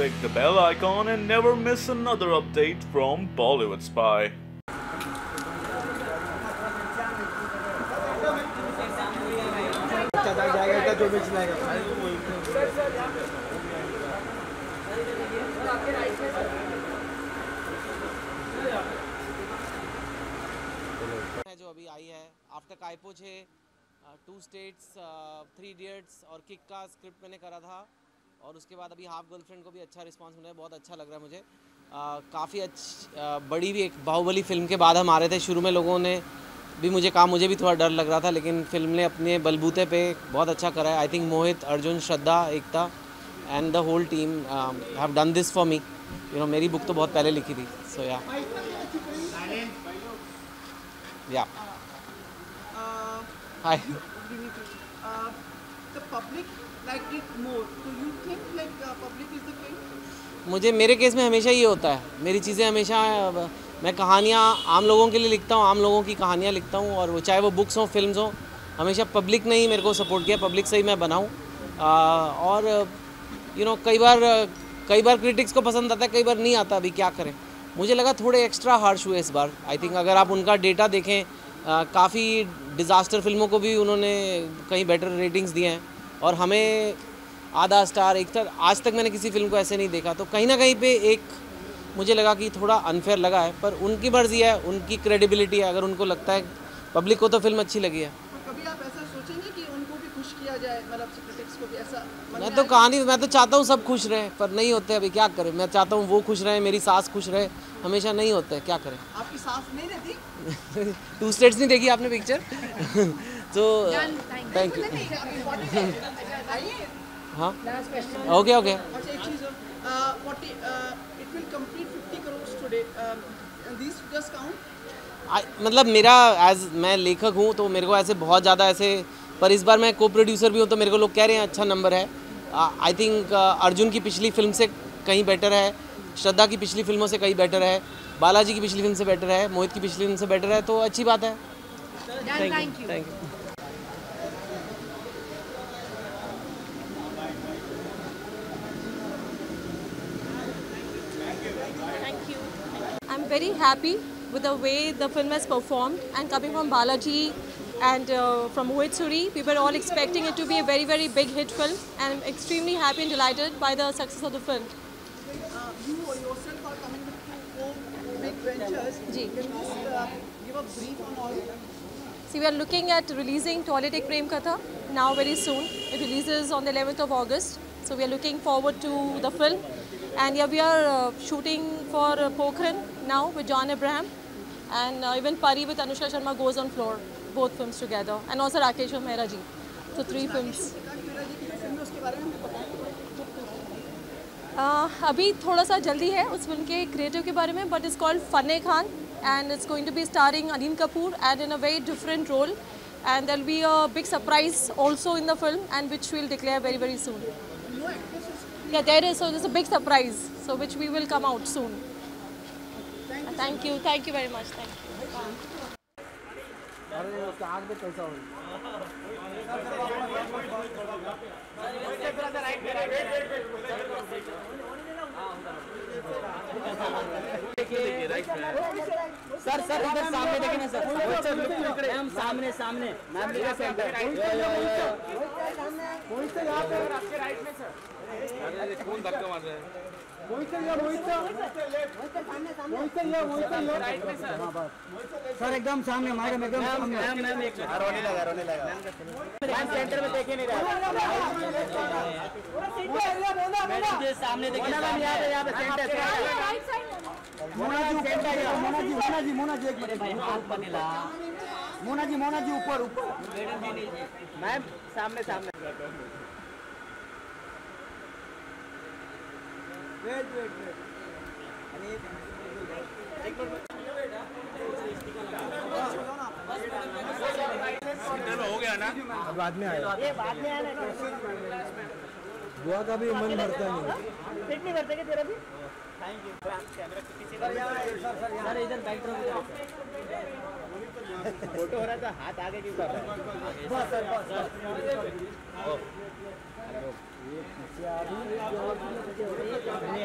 click the bell icon and never miss another update from Bollywood Spy. जो अभी आई है after कायपो 6, 2 states, 3 idiots और kick का script मैंने करा था और उसके बाद अभी हाफ गर्लफ्रेंड को भी अच्छा रिस्पांस मिला है, बहुत अच्छा लग रहा है मुझे। काफ़ी बड़ी भी एक बाहुबली फिल्म के बाद हम आ रहे थे, शुरू में लोगों ने भी मुझे कहा, मुझे भी थोड़ा डर लग रहा था, लेकिन फिल्म ने अपने बलबूते पे बहुत अच्छा करा है। I think Mohit, Arjun, Shraddha, Ekta and the whole team have done this for me. मेरी बुक तो बहुत पहले लिखी थी, सो या Hi. The public liked it more. So you think like public is the king? मुझे मेरे केस में हमेशा ये होता है, मेरी चीज़ें हमेशा, मैं कहानियाँ आम लोगों के लिए लिखता हूँ, आम लोगों की कहानियाँ लिखता हूँ, और वो चाहे वो बुक्स हों, फिल्म्स हों, हमेशा पब्लिक ने ही मेरे को सपोर्ट किया, पब्लिक से ही मैं बनाऊँ। और कई बार क्रिटिक्स को पसंद आता है, कई बार नहीं आता, अभी क्या करें। मुझे लगा थोड़े एक्स्ट्रा हार्श हुए इस बार। आई थिंक अगर आप उनका डेटा देखें, काफ़ी डिज़ास्टर फिल्मों को भी उन्होंने कहीं बेटर रेटिंग्स दिए हैं, और हमें आधा स्टार, 1 स्टार, आज तक मैंने किसी फिल्म को ऐसे नहीं देखा। तो कहीं ना कहीं पे एक मुझे लगा कि थोड़ा अनफेयर लगा है, पर उनकी मर्जी है, उनकी क्रेडिबिलिटी है। अगर उनको लगता है पब्लिक को तो फिल्म अच्छी लगी है। कभी आप ऐसा सोचेंगे कि उनको भी खुश किया जाए, मतलब क्रिटिक्स को भी ऐसा? मैं तो चाहता हूँ सब खुश रहे, पर नहीं होते, अभी क्या करें। मैं चाहता हूँ वो खुश रहे, मेरी सास खुश रहे, हमेशा नहीं होते, क्या करें। आपकी सास नहीं रहती? 2 स्टेट्स नहीं देखी आपने पिक्चर? तो थैंक यू। हाँ, ओके। अच्छा, एक चीज़, it will complete 50 crores today. These just count? मतलब मेरा मैं लेखक हूँ, तो मेरे को ऐसे बहुत ज़्यादा ऐसे, पर इस बार मैं को प्रोड्यूसर भी हूँ, तो मेरे को लोग कह रहे हैं अच्छा नंबर है। आई थिंक अर्जुन की पिछली फिल्म से कहीं बेटर है, श्रद्धा की पिछली फिल्मों से कहीं बेटर है, बालाजी की पिछली फिल्म से बेटर है, मोहित की पिछली फिल्म से बेटर है, तो अच्छी बात है। Thank you. I'm very happy with the way the film has performed, and coming from Balaji and from Mohit Suri, we were all expecting it to be a very, very big hit film, and I'm extremely happy and delighted by the success of the film. You yourself are coming with 2 big ventures. Ji. Can you just give a brief on all? See, we are looking at releasing Toilet Ek Prem Katha now very soon. It releases on the 11th of August, so we are looking forward to the film. And yeah, we are shooting for Pokhran now with John Abraham, and even Pari with Anushka Sharma goes on floor, both films together, and also Rakesh Mehra ji. So 3 films. अभी थोड़ा सा जल्दी है उस film के creative के बारे में, but it's called Fanney Khan, and it's going to be starring Anil Kapoor and in a very different role, and there'll be a big surprise also in the film, and which we'll declare very, very soon. Yeah, there is. So there's a big surprise, so which we will come out soon. Thank you very much. Thank you. Sir इधर सामने देखें ना sir, हम सामने ma'am का centre आपके right में sir. अरे कौन धक्का मार रहा है? मोहित राइट में सर एकदम सामने हमारे एकदम सामने। मैम एक रोने लगा मैम सेंटर में देखे नहीं रहा। मैम सामने देखे यहाँ पे सेंटर मोना जी एक मिनट भाई, हाथ बनेला मोना जी ऊपर मैम सामने वेट हो गया ना, बाद में आया बुआ का भी मन भरता नहीं, पेट नहीं भरता क्या तेरा भी? Thank you. कैमरा के पीछे सर इधर बैक ड्रॉप फोटो हो रहा था, हाथ आगे क्यों कर रहा है? बस सर ये पीछे आ रही है।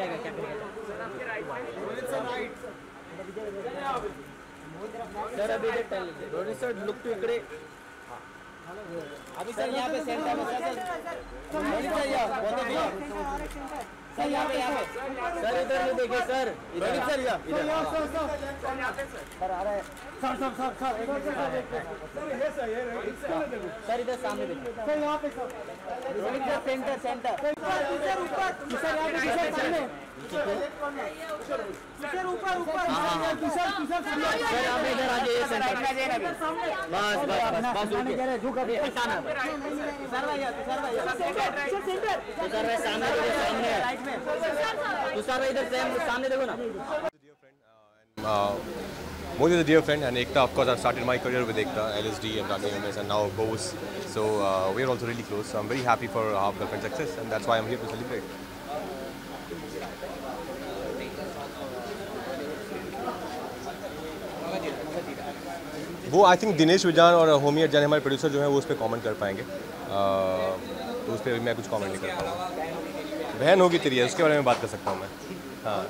अभी इधर टर्न लीजिए रोनित सर लुक टू इकडे अभी सर यहाँ पे सेंटर में सर रोनित सर यहाँ सर यहाँ पे सर इधर नहीं देखिए सर रोनित सर यहाँ सर आ रहा है सर सर इधर सामने देखिए सर यहाँ पे sir Ronit sir centre centre sir यहाँ पे सामने सर ऊपर सर यहाँ पे इधर आ जाइए सेंटर बस झुक अभी सामने सर भैया सामने तुषार भाई इधर सामने देखो ना Modi is a dear friend, and Ekta, of course, I've started my career with Ekta, LSD, and Rani MS, and now Bose. So we're also really close. So I'm very happy for our girlfriend's success, and that's why I'm here to celebrate. वो I think Dinesh विजान और होमी अजान हमारे producer जो हैं वो उस पर comment कर पाएंगे, तो उस पर मैं कुछ कमेंट नहीं कर पाऊँगा। बहन होगी तेरी है, उसके बारे में बात कर सकता हूँ मैं। हाँ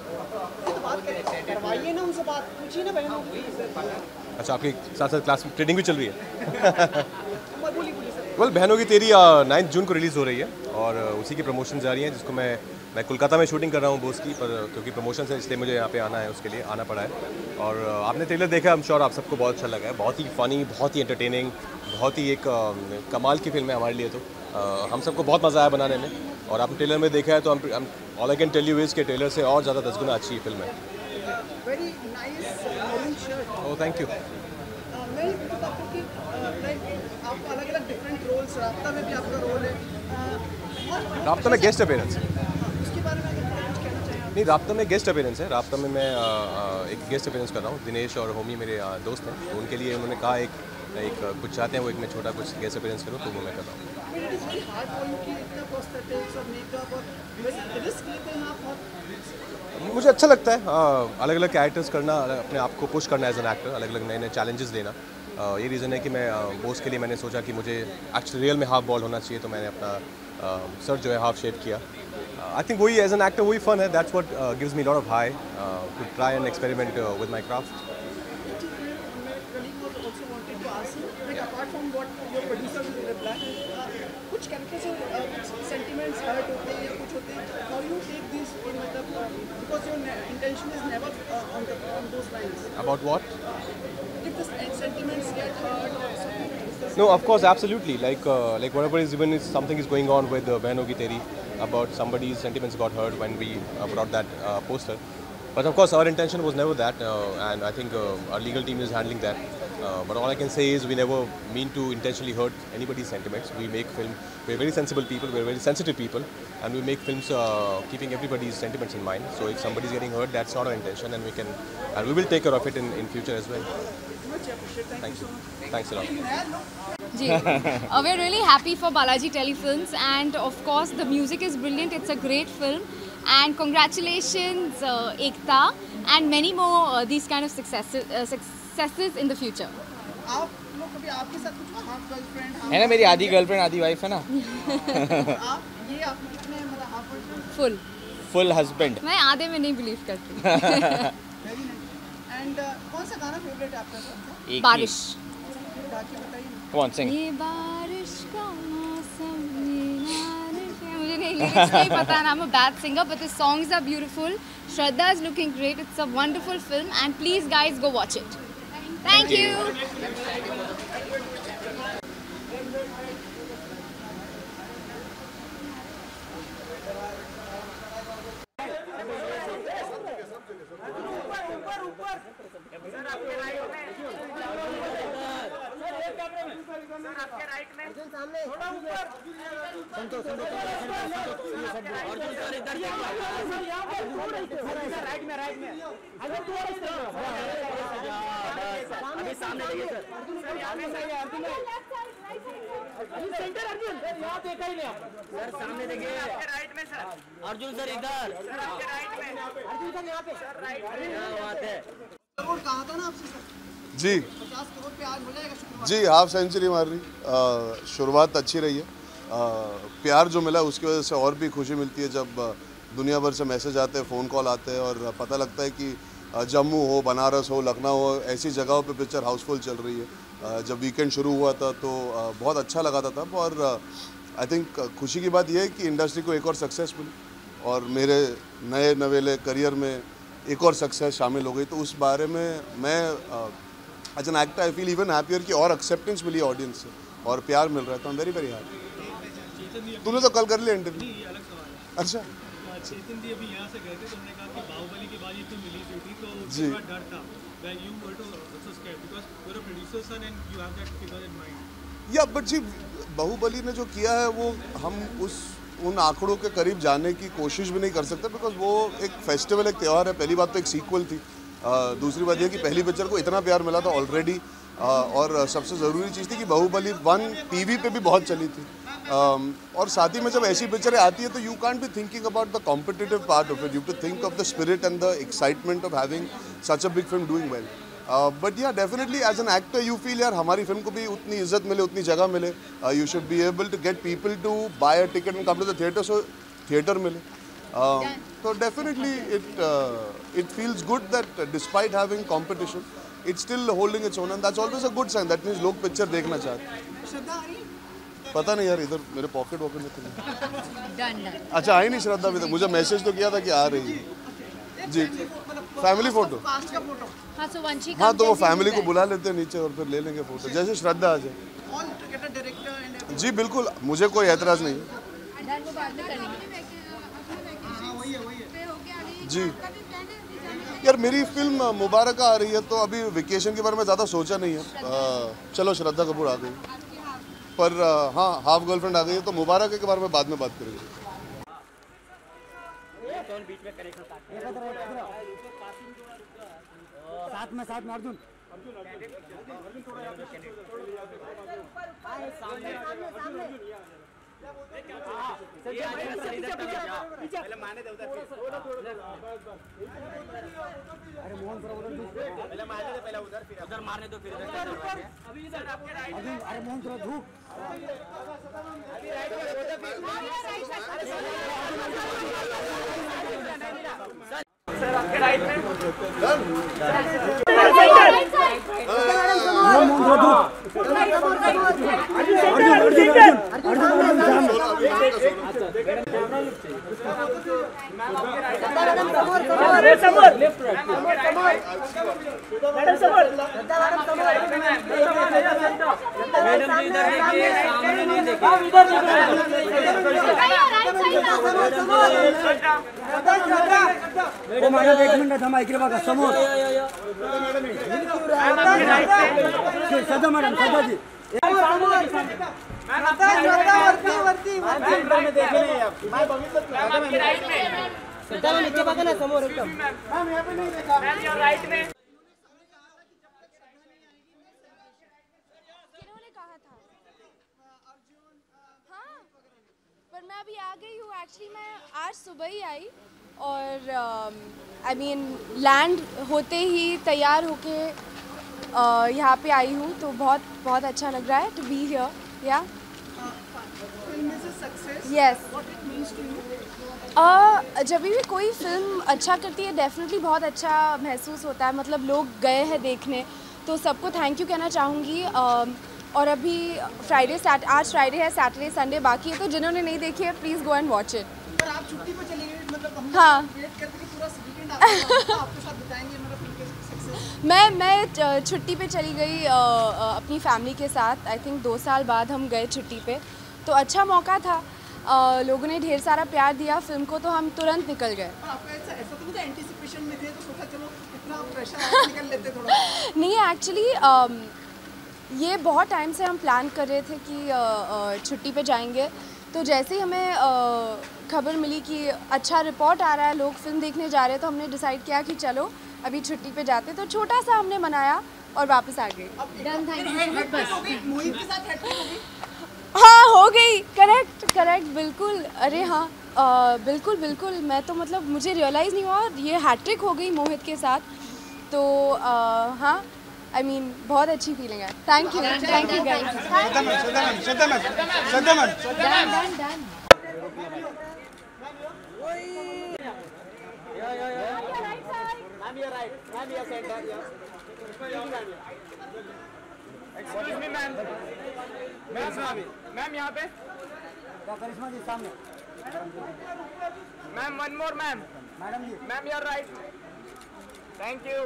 करवाइए ना उनसे बात, पूछिए ना बहनों की। अच्छा, आपके साथ साथ क्लास में ट्रेडिंग भी चल रही है? बोलिए सर। वेल, बहनों की तेरी 9 जून को रिलीज़ हो रही है और उसी की प्रमोशन जा रही है, जिसको मैं कोलकाता में शूटिंग कर रहा हूँ बोस की, पर क्योंकि प्रमोशन है इसलिए मुझे यहाँ पे आना है, उसके लिए आना पड़ा है। और आपने ट्रेलर देखा, आई एम श्योर आप सबको बहुत अच्छा लगा है। बहुत ही फ़नी, बहुत ही एंटरटेनिंग, बहुत ही एक कमाल की फिल्म है हमारे लिए। तो हम सबको बहुत मज़ा आया बनाने में, और आपने ट्रेलर में देखा है तो all I can tell you is के ट्रेलर से और ज़्यादा 10 गुना अच्छी फिल्म है। Very nice maroon shirt. Oh, thank you. मैं आपको कि आपको अलग अलग डिफरेंट रोल्स, राब्ता में भी आपका रोल है, राब्ता में गेस्ट अपीयरेंस है। उसके बारे में अगर कुछ कहना चाहें आप। नहीं, राब्ता में गेस्ट अपीयरेंस है। राब्ता में मैं एक गेस्ट अपीयरेंस कर रहा हूँ। दिनेश और होमी मेरे दोस्त हैं, तो उनके लिए उन्होंने कहा एक कुछ चाहते हैं वो एक मैं छोटा कुछ गेस्ट अपीयरेंस करूँ, तो वो मैं कर रहा हूँ। मुझे अच्छा लगता है अलग अलग कैरेक्टर्स करना, अपने आप को पुश करना एज एन एक्टर, अलग अलग नए नए चैलेंजेस देना। ये रीज़न है कि मैं बोस के लिए मैंने सोचा कि मुझे एक्चुअली रियल में हाफ बॉल होना चाहिए, तो मैंने अपना सर जो है हाफ शेप किया। आई थिंक वही एज एन एक्टर वही फन है, that's what gives me lot of high to try and experiment with my craft. कुछ कैरेक्टर से सेंटिमेंट्स हर्ट होते हैं या कुछ होते हैं, how you take this in, मतलब because your intention is never on those lines. About what? If the sentiments get hurt or something. No, of course, absolutely. Like whatever is even is something is going on with Behen Hogi Teri, about somebody's sentiments got hurt when we brought that poster. But of course, our intention was never that, and I think our legal team is handling that. But all I can say is we never mean to intentionally hurt anybody's sentiments. We make film. We're very sensible people. We're very sensitive people, and we make films keeping everybody's sentiments in mind. So if somebody's getting hurt, that's not our intention, and we will take care of it in future as well. Thank you. Thanks a lot. जी, we're really happy for Balaji Telefilms, and of course the music is brilliant. It's a great film, and congratulations Ekta, and many more these kind of successes in the future. आप लोग कभी आपके साथ कुछ half girlfriend है ना, मेरी आधी गर्लफ्रेंड आधी वाइफ है ना। आप ये आपके कितने मतलब हाफ गर्लफ्रेंड? Full husband. मैं आधे में नहीं बिलीव करती। Very nice. एंड कौन सा गाना फेवरेट है आपका? बारिश। गा के बताइए। कौन सिंग? ये बारिश का मौसम, मुझे नहीं लिरिक्स नहीं पता, and I'm a bad singer, but the songs are beautiful. Shraddha is looking great. It's a wonderful film, and please guys go watch it. Thank you. Arjun sir इधर। कहा था ना आपसे सर, जी 50 करोड़ पे आज हो जाएगा शुक्रवार। जी, हाफ सेंचुरी मार रही। शुरुआत अच्छी रही है। प्यार जो मिला उसकी वजह से और भी खुशी मिलती है जब दुनिया भर से मैसेज आते हैं, फ़ोन कॉल आते हैं और पता लगता है कि जम्मू हो, बनारस हो, लखनऊ हो, ऐसी जगहों पे पिक्चर हाउसफुल चल रही है। जब वीकेंड शुरू हुआ था तो बहुत अच्छा लगा था तब, और आई थिंक खुशी की बात यह है कि इंडस्ट्री को एक और सक्सेस मिली और मेरे नए नवेले करियर में एक और सक्सेस शामिल हो गई। तो उस बारे में मैं as an actor I feel even happier कि और एक्सेप्टेंस मिली ऑडियंस से और प्यार मिल रहा है, तो आई एम वेरी वेरी हैप्पी। तूने तो कल कर लिया इंटरव्यू। अच्छा, चेतन जी अभी यहाँ से गए थे, तुमने कहा कि बाहुबली के बाद ये फिल्म रिलीज हुई थी तो जी डर था, when you were also scared because you're a producer's son and you have that figure in mind. या बट जी बाहुबली ने जो किया है वो हम उन आंकड़ों के करीब जाने की कोशिश भी नहीं कर सकते, बिकॉज वो एक फेस्टिवल, एक त्यौहार है। पहली बात तो एक सीक्वल थी, दूसरी बात यह कि पहली पिक्चर को इतना प्यार मिला था ऑलरेडी, और सबसे ज़रूरी चीज़ थी कि बाहुबली 1 टीवी पे भी बहुत चली थी, और साथ ही में जब ऐसी पिक्चरें आती है तो you can't be thinking about the competitive part of it, you to think of the spirit and the excitement of having such a big film doing well. But yeah definitely as an actor you feel यार हमारी film को भी उतनी इज्जत मिले, उतनी जगह मिले, you should be able to get people to buy a ticket and come to the theatre, so theatre मिले। So definitely it feels good that despite having competition, it's still holding its own, and that's always a good sign. That means लोग picture देखना चाहते हैं। पता नहीं यार, इधर मेरे पॉकेट में खुले। अच्छा, आई नहीं श्रद्धा अभी तक, मुझे मैसेज तो किया था कि आ रही है जी। फैमिली फोटो, हाँ तो वो फैमिली को बुला लेते हैं नीचे और फिर ले लेंगे फोटो, जैसे श्रद्धा आ जाए। जी बिल्कुल, मुझे कोई एतराज़ नहीं है जी। यार मेरी फिल्म मुबारक आ रही है तो अभी वेकेशन के बारे में ज़्यादा सोचा नहीं है। चलो श्रद्धा कपूर आ गई, पर हाँ हाफ गर्लफ्रेंड आ गई है, तो मुबारक के बारे में बाद में बात करेंगे। साथ में अर्जुन पहले मारने दे उधर, अरे मोहन पहले मारने दे, पहले उधर मारने दो, फिर अभी इधर आपके राइट में, अरे मोहन थोड़ा धूप, अभी राइट में, सर आपके राइट में, एक मिनट थांबा, इकडे बघा समोर, सदा मॅडम, सदाजी नीचे बघा ना समोर एकदम। पर मैं अभी आ गई हूँ, एक्चुअली मैं आज सुबह ही आई और आई मीन लैंड होते ही तैयार होके यहाँ पे आई हूँ, तो बहुत अच्छा लग रहा है टू बी हियर। या यस, जब भी कोई फिल्म अच्छा करती है डेफिनेटली बहुत अच्छा महसूस होता है, मतलब लोग गए हैं देखने, तो सबको थैंक यू कहना चाहूँगी। और अभी आज फ्राइडे है, सैटरडे संडे बाकी है, तो जिन्होंने नहीं देखी है please go and watch it. पर आप छुट्टी पे चली गई, मतलब हाँ वेट करते कि पूरा वीकेंड आपके साथ बिताएंगे, मतलब फिल्म के सक्सेस। मैं छुट्टी पे चली गई अपनी फैमिली के साथ। आई थिंक 2 साल बाद हम गए छुट्टी पे, तो अच्छा मौका था, लोगों ने ढेर सारा प्यार दिया फिल्म को, तो हम तुरंत निकल गए। ऐसा तो नहीं एंटीसिपेशन में थे, तो सोचा चलो इतना प्रेशर निकल लेते थोड़ा। नहीं, एक्चुअली ये बहुत टाइम से हम प्लान कर रहे थे कि छुट्टी पे जाएंगे, तो जैसे ही हमें खबर मिली कि अच्छा रिपोर्ट आ रहा है, लोग फिल्म देखने जा रहे हैं, तो हमने डिसाइड किया कि चलो अभी छुट्टी पे जाते, तो छोटा सा हमने मनाया और वापस आ गए। हाँ हो गई, करेक्ट बिल्कुल, अरे हाँ बिल्कुल, मैं तो मतलब मुझे रियलाइज़ नहीं हुआ, ये हैट्रिक हो गई मोहित के साथ, तो हाँ आई मीन बहुत अच्छी फीलिंग है। Thank you guys. Ma'am, you're right. Ma'am, you're center. Excuse me, ma'am. Ma'am, यहाँ पे. करिश्मा जी सामने. Ma'am, one more, ma'am. Madam ji. Ma'am, you're right. Thank you.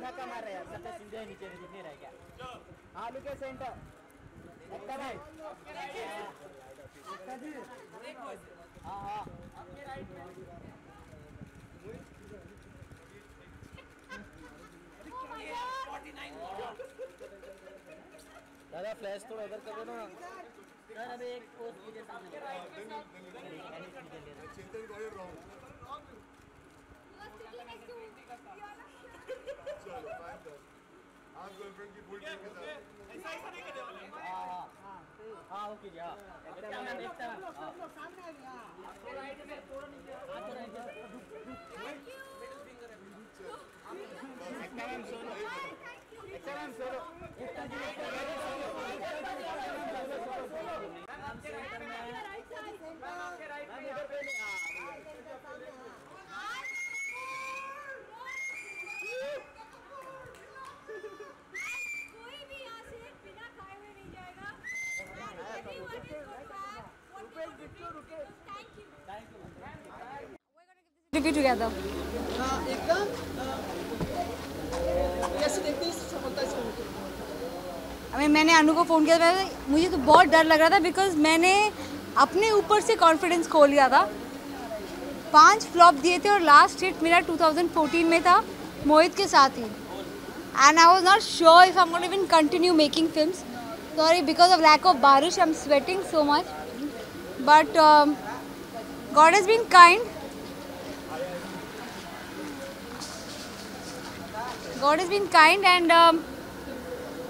धक्का मार रहे हैं सबसे सीधे नीचे नहीं रह गया. हाँ लुके सेंटर. धक्का भाई. हाँ हाँ. दादा फ्लैश थोड़ा उधर कर दो ना. सर अभी एक पोस्ट कीजिए सामने. आप गर्लफ्रेंड की फुल टीम के साथ ऐसा नहीं करने वाले. हाँ ओके जी. हाँ सामने आ गया. आपके राइट में थोड़ा नीचे. हां थोड़ा नीचे. Ma'am solo. Ma'am solo. Ekta ji ma'am आपके राइट में. मैम आपके राइट में इधर पे. together. एकदम कैसे देखते हैं सफलता इस फिल्म की? मैंने अनु को फ़ोन किया. मुझे तो बहुत डर लग रहा था बिकॉज मैंने अपने ऊपर से कॉन्फिडेंस खो लिया था. 5 फ्लॉप दिए थे और लास्ट हिट मेरा 2014 में था मोहित के साथ ही. And I was not sure if I am gonna even continue making films. Sorry because of lack of बारिश I am sweating so much. But God has been kind. God has been kind and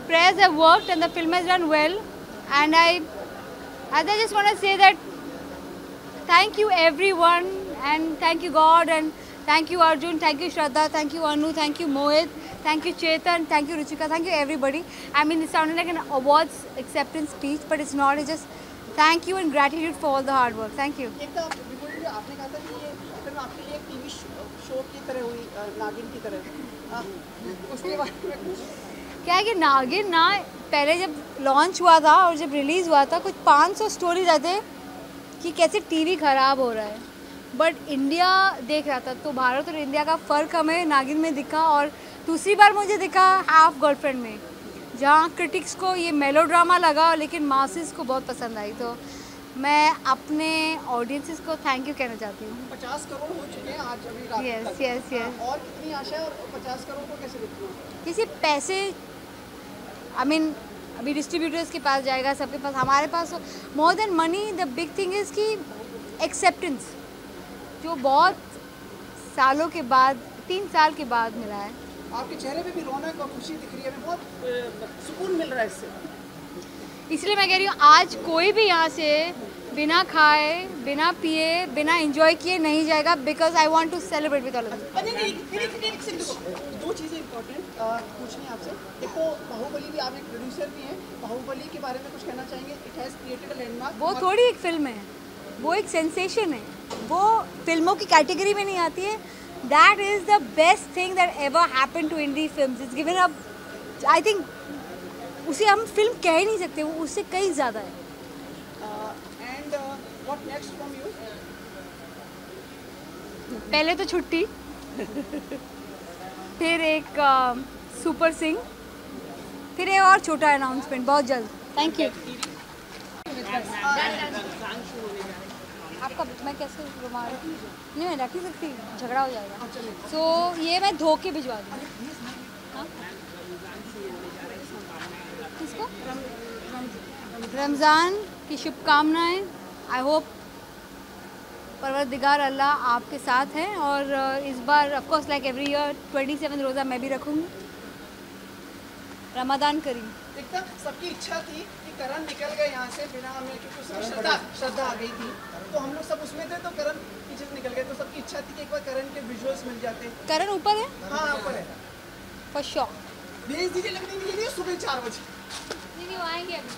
prayers have worked and the film has done well. And I just want to say that thank you everyone and thank you God and thank you Arjun, thank you Shraddha, thank you Anu, thank you Mohit, thank you Chetan, thank you Ruchika, thank you everybody. I mean it sounded like an awards acceptance speech but it's not. It's just thank you and gratitude for all the hard work. Thank you. एक तो आपने कहा था कि ये film आपके लिए एक टीवी शो की तरह हुई, नागिन की तरह. उसके बारे में क्या है कि नागिन ना पहले जब लॉन्च हुआ था और जब रिलीज़ हुआ था कुछ 500 स्टोरीज आते कि कैसे टीवी ख़राब हो रहा है. बट इंडिया देख रहा था तो भारत और इंडिया का फ़र्क हमें नागिन में दिखा. और दूसरी बार मुझे दिखा हाफ गर्लफ्रेंड में जहाँ क्रिटिक्स को ये मेलोड्रामा लगा लेकिन मासेस को बहुत पसंद आई. तो मैं अपने ऑडियंसेस को थैंक यू कहना चाहती हूँ. 50 करोड़ हो चुके हैं आज अभी रात यस यस यस. और कितनी आशा है और 50 करोड़ को कैसे देखती हो? किसी पैसे अभी डिस्ट्रीब्यूटर्स के पास जाएगा, सबके पास. हमारे पास more than money the big thing is कि एक्सेप्टेंस जो बहुत सालों के बाद 3 साल के बाद मिला है. आपके चेहरे पे भी रौनक और खुशी दिख रही है. बहुत सुकून मिल रहा है इससे. इसलिए मैं कह रही हूँ आज कोई भी यहाँ से बिना खाए बिना पिए बिना एंजॉय किए नहीं जाएगा because I want to celebrate with all of you. दो चीज़ें इंपॉर्टेंट पूछनी है आपसे. एक तो बाहुबली भी, आप एक प्रोड्यूसर भी हैं, बाहुबली के बारे में कुछ कहना चाहेंगे? It has created a landmark. वो थोड़ी एक फिल्म है, वो एक सेंसेशन है, वो फिल्मों की कैटेगरी में नहीं आती है. That is the best thing that ever happen to indie films. It's given up. I think उसे हम फिल्म कह ही नहीं सकते, वो उससे कहीं ज़्यादा है. And what next from you? पहले तो छुट्टी, फिर एक सुपर सिंग, फिर एक और छोटा अनाउंसमेंट बहुत जल्द. Thank you. आपका मैं कैसे रुमाल नहीं मैं रख नहीं सकती, झगड़ा हो जाएगा. सो ये मैं धो के भिजवा दूँ. हाँ किसको? रमज़ान की शुभकामनाएं. आई होप परवरदिगार अल्लाह आपके साथ हैं और इस बार of course like every year 27 रोज़ा मैं भी रखूँगी। रमज़ान करीम। एकदम सबकी इच्छा थी कि करण निकल गए यहाँ से बिना हमें, क्योंकि उसमें श्रद्धा आ गई थी, तो हम लोग सब उसमें थे, तो करण पीछे से निकल गए, तो सबकी इच्छा थी कि एक बार करण के विजुअल्स मिल जाते। करण ऊपर है? हाँ ऊपर है। For sure. भेज दीजिए लगने के लिए सुबह 4 बजे। नहीं वो आएंगे अभी।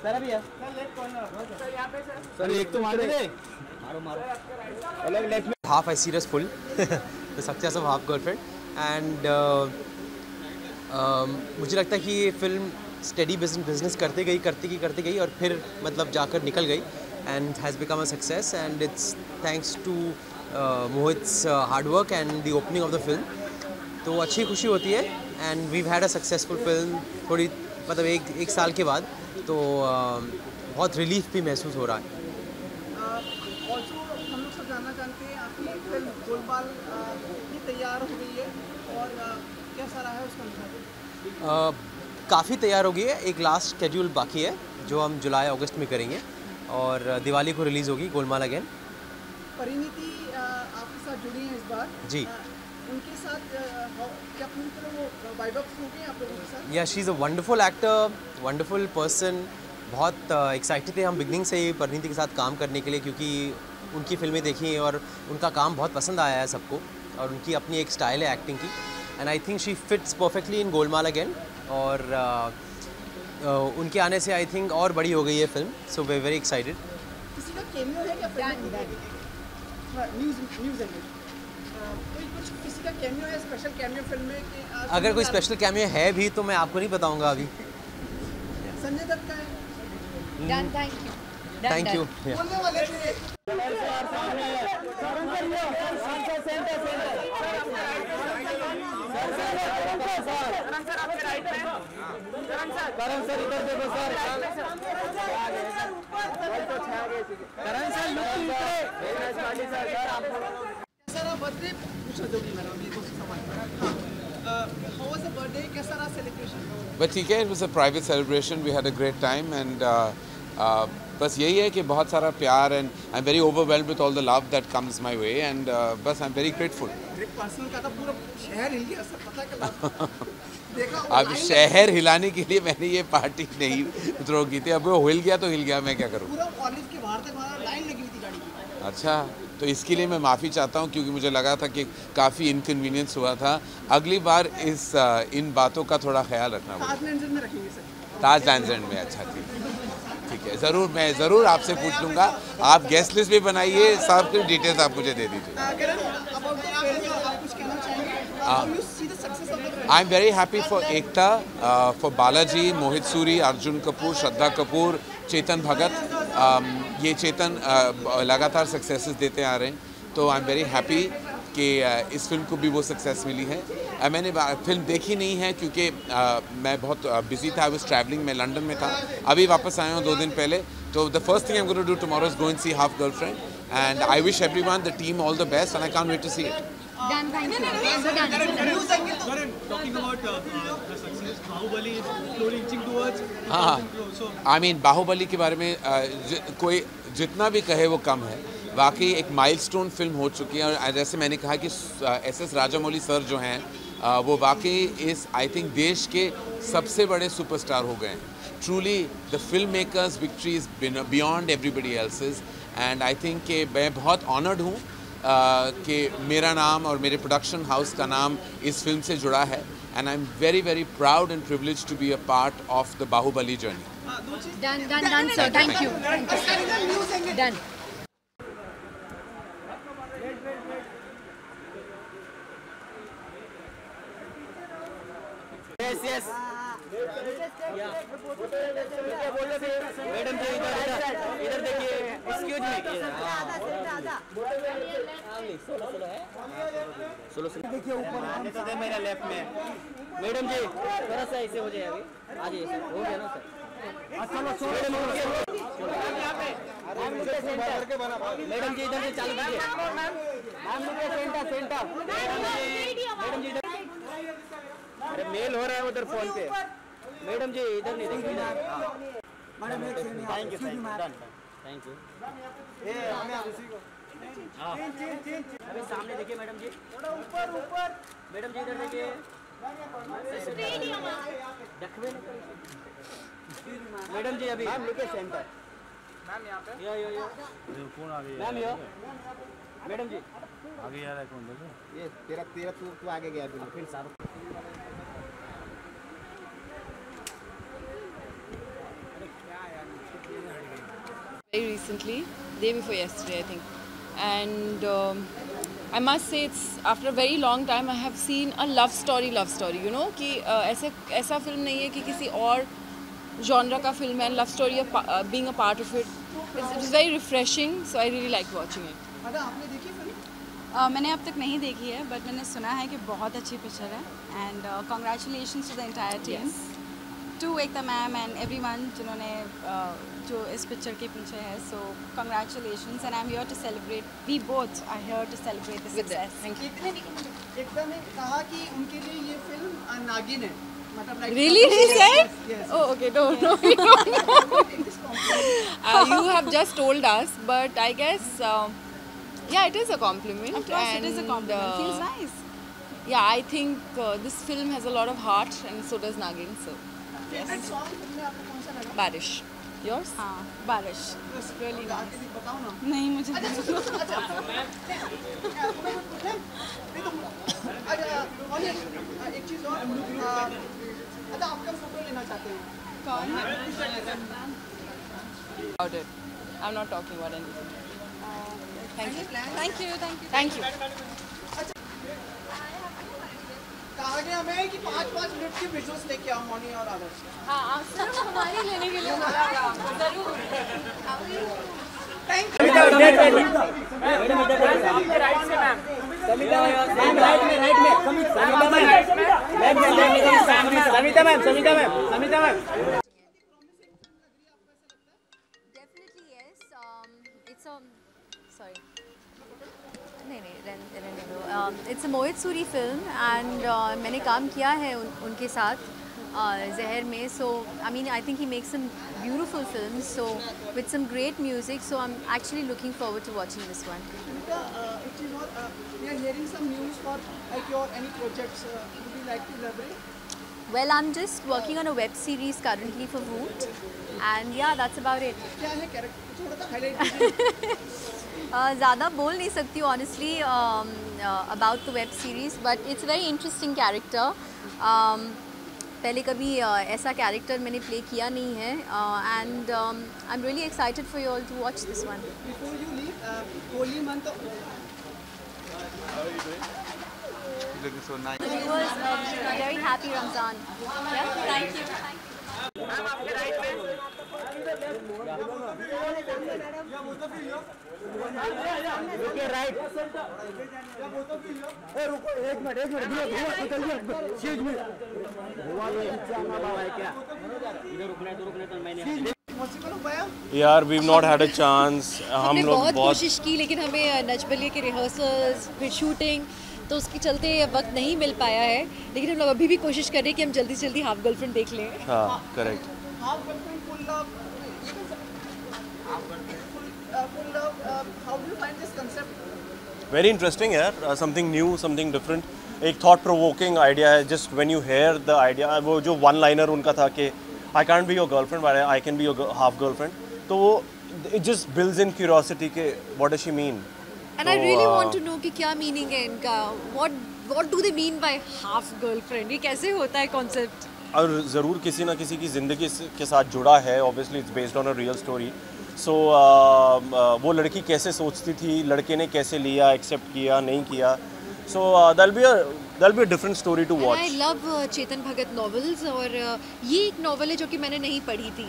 सर अभी सर एक तो मार दे। मारो। Half I serious full, the success of Half Girlfriend, and मुझे लगता है कि ये फिल्म स्टेडी बिजनेस करते गई और फिर मतलब जाकर निकल गई and has become a success, and it's thanks to Mohit's hard work and the opening of the film. तो अच्छी खुशी होती है and we've had a successful film थोड़ी मतलब एक साल के बाद, तो बहुत रिलीफ भी महसूस हो रहा है। ऑल्सो हम लोग सब जानना चाहते हैं आपकी फिल्म गोलमाल भी तैयार हो गई है और कैसा रहा है उसका? काफ़ी तैयार हो गई है, एक लास्ट शेड्यूल बाकी है जो हम जुलाई अगस्त में करेंगे और दिवाली को रिलीज़ होगी गोलमाल अगेन। परिणीति आपके साथ जुड़ी हैं इस बार जी। उनके साथ क्या पूरी तरह वो वाइब अप हो गए आप लोगों के साथ? या she is a wonderful actor, wonderful person. बहुत एक्साइटेड थे हम बिगनिंग से ही परिणीति के साथ काम करने के लिए, क्योंकि उनकी फिल्में देखी और उनका काम बहुत पसंद आया है सबको, और उनकी अपनी एक स्टाइल है एक्टिंग की, and I think she fits perfectly in Golmaal again. और उनके आने से आई थिंक और बड़ी हो गई है film, so we very excited. किसी का कैमियो है क्या फिल्म में? न्यूज़ है कोई कुछ किसी का कैमियो है, स्पेशल कैमियो फिल्म में कि अगर कोई स्पेशल कैमियो है भी तो मैं आपको नहीं बताऊंगा अभी। संजय दत्त का है? Done, thank you. Thank you. बोलने वाले थे। करण सर इधर देखो सर। करण सर कैसा रहा बर्थडे? पूछो जो भी मैडम ये कुछ समझ हाउ वाज द बर्थडे, कैसा रहा सेलिब्रेशन? बट ठीक है, it was a private celebration, we had a great time and बस यही है कि बहुत सारा प्यार and I am very overwhelmed with all the love that comes my way and बस आई एम वेरी ग्रेटफुल। एक पर्सन का था पूरा शहर हिल गया सर, पता क्या देखा? अब शहर हिलाने के लिए मैंने ये पार्टी नहीं थ्रो की थी, अब वो हिल गया तो हिल गया, मैं क्या करूँ। पूरा कॉलेज के बाहर तक वहाँ लाइन लगी हुई थी गाड़ी की। अच्छा, तो इसके लिए मैं माफ़ी चाहता हूँ क्योंकि मुझे लगा था कि काफ़ी इनकन्वीनियंस हुआ था। अगली बार इन बातों का थोड़ा ख्याल रखना होगा। ताज लैंड में रखेंगे सर। ताज लैंड में? अच्छा ठीक है, ज़रूर मैं ज़रूर आपसे पूछ लूँगा। आप गेस्ट लिस्ट भी बनाइए, सब कुछ डिटेल्स आप मुझे दे दीजिए। I am very happy for Ekta, for Balaji, Mohit Suri, Arjun Kapoor, Shraddha Kapoor, Chetan Bhagat. ये चेतन लगातार सक्सेसेस देते आ रहे हैं, तो आई एम वेरी हैप्पी कि इस फिल्म को भी वो सक्सेस मिली है। मैंने फिल्म देखी नहीं है क्योंकि मैं बहुत बिजी था, आई वाज ट्रैवलिंग, मैं लंदन में था, अभी वापस आया हूँ 2 दिन पहले। तो the first thing I am going to do tomorrow is go and see Half Girlfriend and I wish everyone the team all the best and I can't wait to see it. Done, thank you. Karan, talking about the success, Bahubali is slowly inching towards. I mean Baahubali के बारे में कोई जितना भी कहे वो कम है। वाकई एक माइलस्टोन फिल्म हो चुकी है और जैसे मैंने कहा कि एस राजामौली सर जो हैं वो वाकई इस आई थिंक देश के सबसे बड़े सुपरस्टार हो गए हैं। Truly the film makers victory is beyond everybody else's and I think कि मैं बहुत ऑनर्ड हूँ कि मेरा नाम और मेरे प्रोडक्शन हाउस का नाम इस फिल्म से जुड़ा है and I am very very proud and privileged to be a part of the Baahubali journey. Done, sir. Thank you. Done. Yes. Madam ji इधर देखिए, एक्सक्यूज मी। सोलो देखिए ऊपर तो मेरा लेफ्ट में। मैडम जी थोड़ा सा ऐसे हो जाए, अभी आ जाइए सर, हो गया ना सर। मैडम जी इधर से चालू कीजिए। मैडम जी अरे मेल हो रहा है उधर फोन पे। मैडम जी इधर नहीं देखिए। Thank you. Thank you. अभी सामने देखिए मैडम जी, थोड़ा ऊपर ऊपर, मैडम जी इधर देखिए, मैडम जी अभी मैम लुक सेंटर, मैम यहाँ पे यो कौन आ गया मैम, यो मैडम जी आगे जा रहा है कौन? देखो ये तेरा तू आगे गया फिर सारा very recently, day before yesterday I think, and I must say it's after a very long time I have seen a love story you know कि ऐसा फिल्म नहीं है कि किसी और genre का फिल्म है, love story of being a part of it, it's very refreshing, so I really like watching it. आपने देखी फिल्म? मैंने अब तक नहीं देखी है, बट मैंने सुना है कि बहुत अच्छी पिक्चर है, and congratulations to the entire team, to Ekta ma'am and everyone जिन्होंने जो इस पिक्चर के पीछे है, so congratulations and I am here to celebrate, we both are here to celebrate the success. Thank you. Ekta ने कहा कि उनके लिए ये फिल्म नागिन है, मतलब Really? He said? Oh, okay. No. You have just told us, but I guess, yeah, it is a compliment. Of course, it is a compliment. Feels nice. Yeah, I think this film has a lot of heart, and so does Nagin. So. Yes. And song में आपको कौन सा लगा? Barish. Yours? हाँ, Barish. Really nice. बताओ ना। नहीं मुझे। एक चीज़ और, अच्छा आपका फोटो लेना चाहते हैं? कौन? About it. I'm not talking about anything. Thank you. Thank you. Thank you. कहा गया हमें कि 5-5 मिनट की विजुअल्स लेके आओ मॉर्निंग और आदर्श। हाँ, सिर्फ हमारी लेने के लिए जरूर। Thank you. आपके राइट से मैम, मैम राइट में, Samita ma'am. Definitely yes. It's a sorry. नहीं it's a Mohit Suri film and मैंने काम किया है उनके साथ जहर में, so I mean I think he makes some beautiful films, so with some great music, so I am actually looking forward to watching this one. We are hearing some news for like your any projects. Would you like to elaborate? Well, I'm just working on a web series currently for Voot, and yeah, that's about it. क्या है character? थोड़ा सा highlight कीजिए. ज़्यादा बोल नहीं सकती हूँ honestly about the web series, but it's very interesting character. पहले कभी ऐसा कैरेक्टर मैंने प्ले किया नहीं है, and I am really excited for you all to watch this one. Before you leave, holy month of looking so nice. It was a very happy Ramzan. Yeah, thank you. Ma'am आपके right में, रुकिए right, रुको एक minute क्या इधर रुकना है तो मैंने यार we've not had a chance. हम लोग बहुत कोशिश की, लेकिन हमें नच बलिए के रिहर्सल्स फिर शूटिंग तो उसके चलते वक्त नहीं मिल पाया है, लेकिन हम लोग अभी भी कोशिश कर रहे हैं कि हम जल्दी से जल्दी हाफ गर्लफ्रेंड देख लें. हाँ correct. Half girlfriend full love, how do you find this concept? Very interesting यार, something new, something different. एक thought provoking idea है. Just when you hear the idea, वो जो one liner उनका था कि I can't be your girlfriend but I can be your half girlfriend, तो वो it just builds in curiosity के what does she mean. And I really want to know कि क्या मीनिंग है इनका, what do they mean by half girlfriend, ये कैसे होता है कॉन्सेप्ट. और ज़रूर किसी ना किसी की ज़िंदगी के साथ जुड़ा है. Obviously it's based on a real story. So वो लड़की कैसे सोचती थी, लड़के ने कैसे लिया, एक्सेप्ट किया, नहीं किया. सो that'll be a different story to watch. I love Chetan Bhagat novels, और ये एक नॉवल है जो कि मैंने नहीं पढ़ी थी.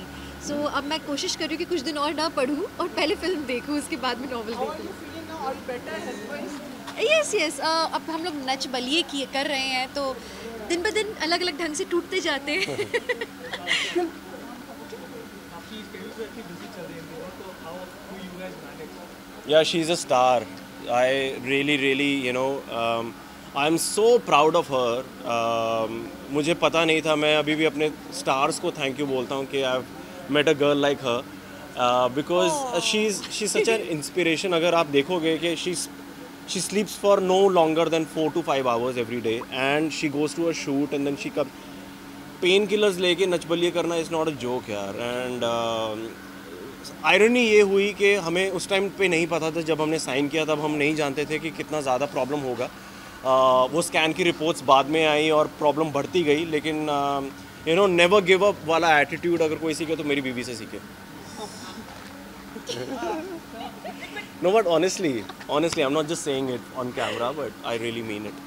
सो अब मैं कोशिश कर रही हूँ कि कुछ दिन और ना पढूं और पहले फिल्म देखूँ, उसके बाद में नॉवल देखूँ. यस अब हम लोग नच बलिए की कर रहे हैं, तो दिन ब दिन अलग अलग ढंग से टूटते जाते हैं. Yeah, she's a star. I really, you know, I'm so proud of her. मुझे पता नहीं था, मैं अभी भी अपने stars को thank you बोलता हूँ कि I've met a girl like her. Because she is such an inspiration. अगर आप देखोगे कि she sleeps for no longer than 4 to 5 hours every day and she goes to a shoot and then she comes. Pain killers लेके नचबलिए करना is not a joke यार. And irony ये हुई कि हमें उस टाइम पे नहीं पता था. जब हमने साइन किया तब हम नहीं जानते थे कि कितना ज़्यादा प्रॉब्लम होगा. वो स्कैन की रिपोर्ट्स बाद में आई और प्रॉब्लम बढ़ती गई. लेकिन you know never give up वाला एटीट्यूड अगर कोई सीखे तो मेरी बीवी से सीखे. No, but honestly, I'm not just saying it on camera, but I really mean it.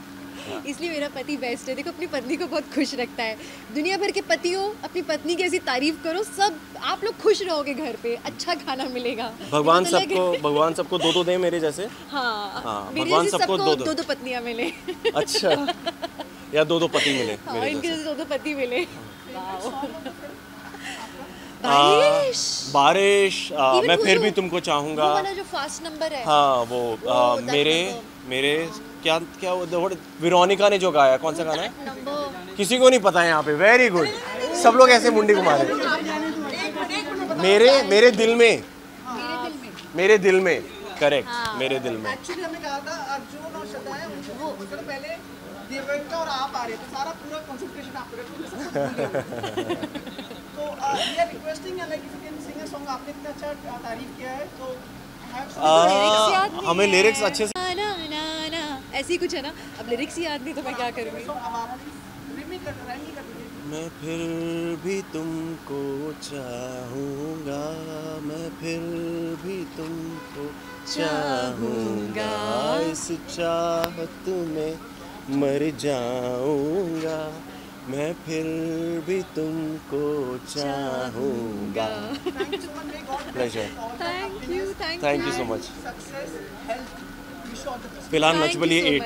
इसलिए मेरा पति बेस्ट है. देखो अपनी पत्नी को बहुत खुश रखता है. दुनिया भर के पतियों अपनी पत्नी की ऐसी तारीफ करो, सब आप लोग खुश रहोगे घर पे, अच्छा खाना मिलेगा. भगवान सबको दो दे मेरे जैसे. हाँ, भगवान सबको दो पत्नियां मिले. अच्छा, या दो पति मिले. हाँ, इनके दो पति मिले. बारिश मैं फिर भी तुमको चाहूँगा. वो वाला जो फास्ट नंबर है. हाँ वो मेरे क्या वेरोनिका ने जो गाया. कौन सा गाना है किसी को नहीं पता है यहाँ पे. Very good. सब लोग ऐसे मुंडी घुमा रहे. मेरे दिल में करेक्ट. मेरे दिल में एक्चुअली हमने कहा था अर्जुन और श्रद्धा है वो पहले देवका और आप आ रहे थे. सारा पूरा कंसंट्रेशन आप कर रहे थे. तो we are requesting like if you can sing a song. आपने इतना अच्छा तारीफ किया है तो हमें लिरिक्स अच्छे से ऐसे ही कुछ है ना. अब लिरिक्स याद नहीं तो मैं क्या करूँगी. मैं फिर भी तुमको चाहूँगा. मैं फिर भी तुमको चाहूँगा. इस चाहत में मर जाऊँगा. मैं फिर भी तुमको चाहूँगा. Pleasure. Thank you so much. फिलहाल Nach Baliye 8.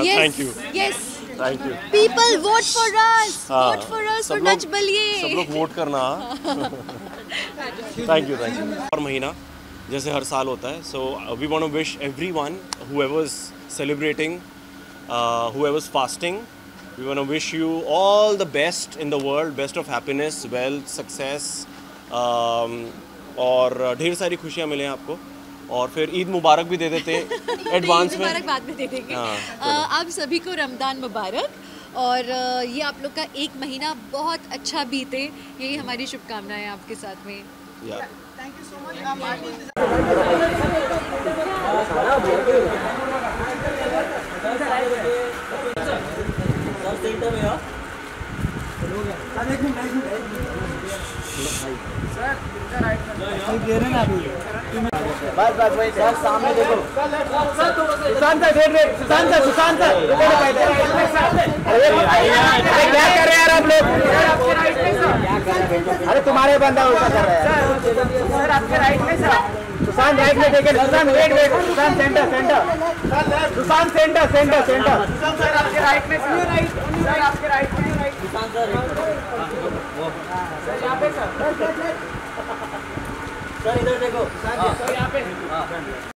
Thank you. Thank you. People vote for us. Vote for us for Nach Baliye. सब लोग वोट करना. Thank you. और महीना जैसे हर साल होता है. So we want to wish everyone whoever's celebrating, whoever's fasting, we want to wish you all the best in the world. Best of happiness, wealth, success, और ढेर सारी खुशियाँ मिलें आपको. और फिर ईद मुबारक भी दे देते एडवांस में. मुबारक बाद में दे देंगे. आप सभी को रमज़ान मुबारक. और ये आप लोग का एक महीना बहुत अच्छा बीते. यही हमारी शुभकामनाएं आपके साथ में. Thank you so much. बस वही सर सामने देखो. सुशांत क्या कर रहे हैं यार आप लोग. अरे तुम्हारे बंदा उल्टा कर रहा है. सर आपके राइट में सर. सुशांत राइट में देखे. Sushant wait. Sushant centre. Sushant centre. Sir आपके राइट में. सर आपके राइट में. सुशांत सर यहाँ पे. सर इधर देखो. सर यहाँ पे.